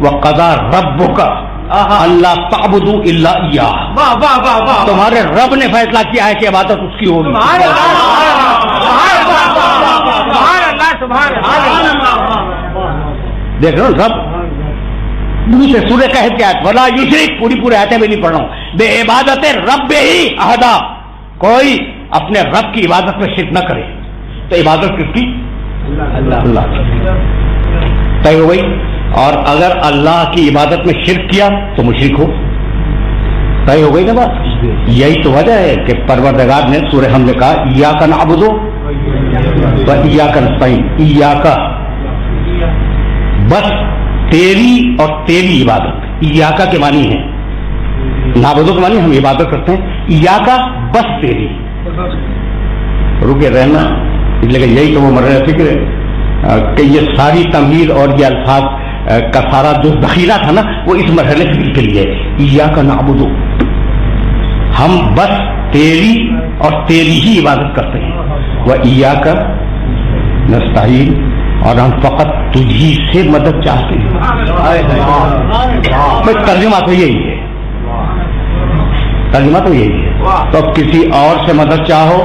وَقَضَى رَبُّكَ أَلَّا تَعْبُدُوا إِلَّا إِيَّاهُ. تمہارے رب نے فیصلہ کیا ہے کہ عبادت اس کی ہوگی. دیکھ رہے ہو رب دوسرے سورہ کہف کی آیت وَلَا يُشْرِكْ پوری آیتیں میں نہیں پڑھ رہا ہوں بے عبادت ربِّهِ أَحَدًا. کوئی اپنے رب کی عبادت میں شرک نہ کرے. تو عبادت کس کی؟ اللہ کی. طے ہو گئی. اور اگر اللہ کی عبادت میں شرک کیا تو مشرک ہو. طے ہو گئی نا بات. یہی تو وجہ ہے کہ پروردگار نے سورہ حمد میں کہا ایاک نعبد و ایاک نستعین. ایاک بس تیری اور تیری عبادت. ایاک کے معنی ہے نعبدو کے معنی ہم عبادت کرتے ہیں. ایاک بس تیری. رکے رہنا لیکن یہی تو وہ مرحلہ فکر ہے کہ یہ ساری تمہید اور یہ الفاظ کا سارا جو ذخیرہ تھا نا وہ اس مرحلے فکر کے لیے. ایاک نعبد ہم بس تیری اور تیری ہی عبادت کرتے ہیں. وہ ایاک نستعین اور ہم فقط تجھی سے مدد چاہتے ہیں. ترجمہ تو یہی ہے. ترجمہ تو یہی ہے. تو اب کسی اور سے مدد چاہو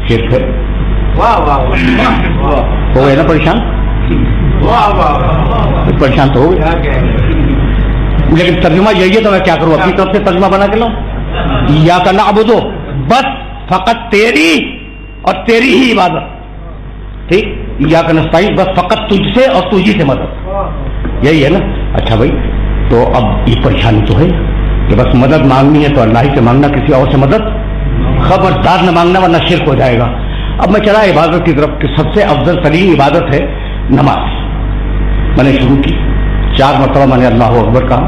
شرک ہے. ہو گئے نا پریشان. پریشان تو ہو گئے. لیکن ترجمہ یہی ہے تو میں کیا کروں اپنی طرف سے ترجمہ بنا کے لاؤں. ایاک نعبد بس فقط تیری اور تیری ہی عبادت. ٹھیک. ایاک نستعین بس فقط تجھ سے اور تجھی سے مدد. یہی ہے نا. اچھا بھائی تو اب یہ پریشانی تو ہے کہ بس مدد مانگنی ہے تو اللہ ہی سے مانگنا, کسی اور سے مدد خبردار نہ مانگنا ورنہ شرک ہو جائے گا. اب میں چلا عبادت کی طرف کہ سب سے افضل ترین عبادت ہے نماز. میں نے شروع کی 4 مرتبہ میں نے اللہ اکبر کہا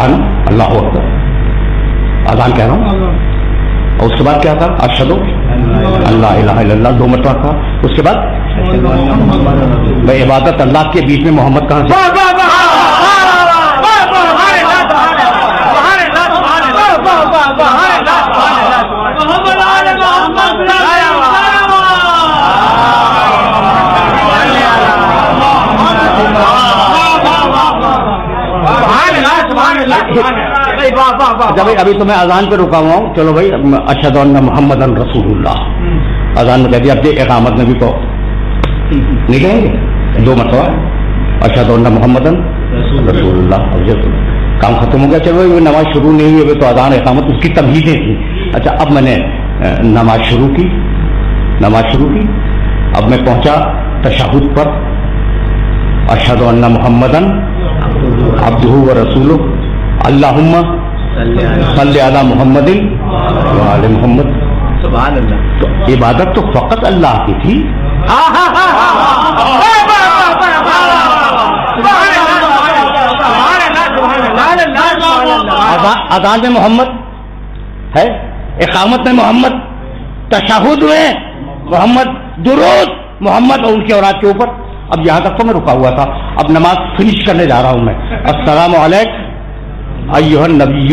نا اللہ اکبر. اذان کہہ رہا ہوں. اور اس کے بعد کیا تھا اشہد اللہ الہ الا اللہ 2 مرتبہ کہا. اس کے بعد میں عبادت اللہ کے بیچ میں محمد کہاں سے ابھی تو میں اذان پہ رکا ہوا ہوں. چلو بھائی اشہد ان محمد رسول اللہ اذان میں کہہ دیا. اب اقامت میں بھی تو نہیں کہیں گے 2 مرتبہ اشہد ان محمد رسول اللہ. کام ختم ہو گیا. چلو نماز شروع نہیں ہوئی تو اذان اقامت اس کی تمہیدیں تھیں. اچھا اب میں نے نماز شروع کی. اب میں پہنچا تشہد پر اشہد ان محمدن عبدہ و رسولہ اللہم صلی علی محمد وعلی محمد. سبحان اللہ. تو عبادت تو فقط اللہ کی تھی. اذان میں محمد ہے, اقامت میں محمد, تشہد میں محمد, درود محمد اور ان کی اولاد کے اوپر. اب یہاں تک تو میں رکا ہوا تھا. اب نماز فنش کرنے جا رہا ہوں میں. السلام علیکم ایھا النبی,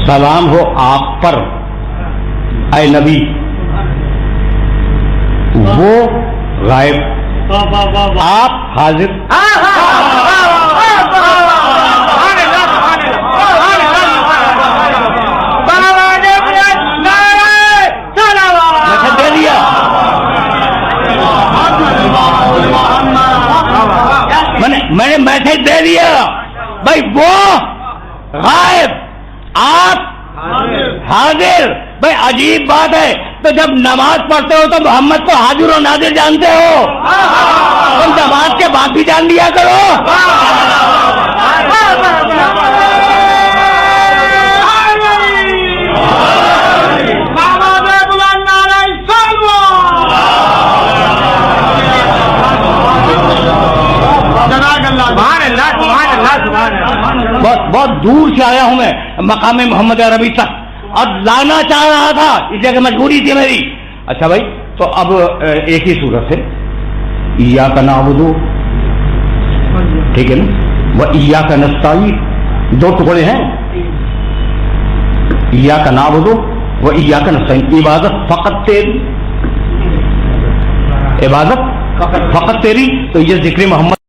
سلام ہو آپ پر اے نبی. وہ غائب آپ حاضر. میں نے میسج دے دیا بھائی وہ غائب آپ حاضر. بھائی عجیب بات ہے. تو جب نماز پڑھتے ہو تو محمد کو حاضر و ناظر جانتے ہو, تم نماز کے بعد بھی جان لیا کرو. بہت دور سے آیا ہوں میں مقام محمد عربی تک اور لانا چاہ رہا تھا, اس لیے کہ مجبوری تھی میری. اچھا بھائی تو اب ایک ہی صورت ہے ایاک نعبد, ٹھیک ہے نا, و ایاک نستعین, 2 ٹکڑے ہیں. ایاک نعبد و ایاک نستعین. عبادت فقط تیری, عبادت فقط تیری. تو یہ ذکر محمد